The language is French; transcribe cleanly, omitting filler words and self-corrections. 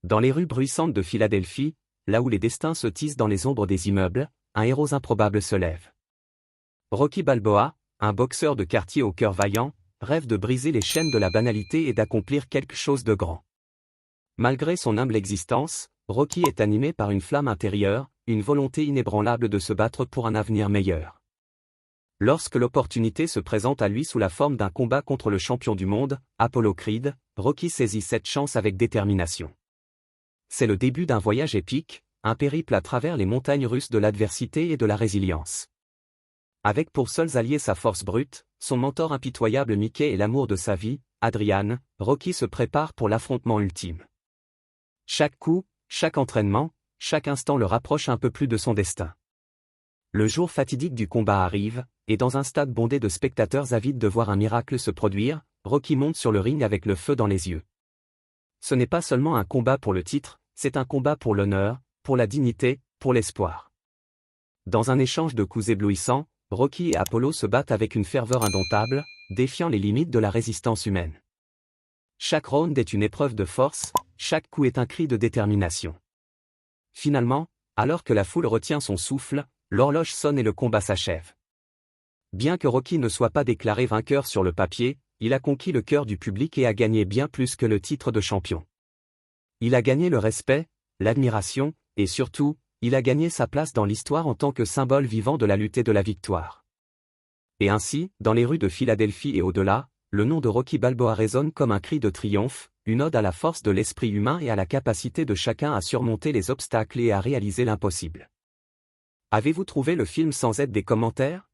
Dans les rues bruissantes de Philadelphie, là où les destins se tissent dans les ombres des immeubles, un héros improbable se lève. Rocky Balboa, un boxeur de quartier au cœur vaillant, rêve de briser les chaînes de la banalité et d'accomplir quelque chose de grand. Malgré son humble existence, Rocky est animé par une flamme intérieure, une volonté inébranlable de se battre pour un avenir meilleur. Lorsque l'opportunité se présente à lui sous la forme d'un combat contre le champion du monde, Apollo Creed, Rocky saisit cette chance avec détermination. C'est le début d'un voyage épique, un périple à travers les montagnes russes de l'adversité et de la résilience. Avec pour seuls alliés sa force brute, son mentor impitoyable Mickey et l'amour de sa vie, Adrian, Rocky se prépare pour l'affrontement ultime. Chaque coup, chaque entraînement, chaque instant le rapproche un peu plus de son destin. Le jour fatidique du combat arrive, et dans un stade bondé de spectateurs avides de voir un miracle se produire, Rocky monte sur le ring avec le feu dans les yeux. Ce n'est pas seulement un combat pour le titre, c'est un combat pour l'honneur, pour la dignité, pour l'espoir. Dans un échange de coups éblouissants, Rocky et Apollo se battent avec une ferveur indomptable, défiant les limites de la résistance humaine. Chaque round est une épreuve de force, chaque coup est un cri de détermination. Finalement, alors que la foule retient son souffle, l'horloge sonne et le combat s'achève. Bien que Rocky ne soit pas déclaré vainqueur sur le papier, il a conquis le cœur du public et a gagné bien plus que le titre de champion. Il a gagné le respect, l'admiration, et surtout, il a gagné sa place dans l'histoire en tant que symbole vivant de la lutte et de la victoire. Et ainsi, dans les rues de Philadelphie et au-delà, le nom de Rocky Balboa résonne comme un cri de triomphe, une ode à la force de l'esprit humain et à la capacité de chacun à surmonter les obstacles et à réaliser l'impossible. Avez-vous trouvé le film sans aide des commentaires ?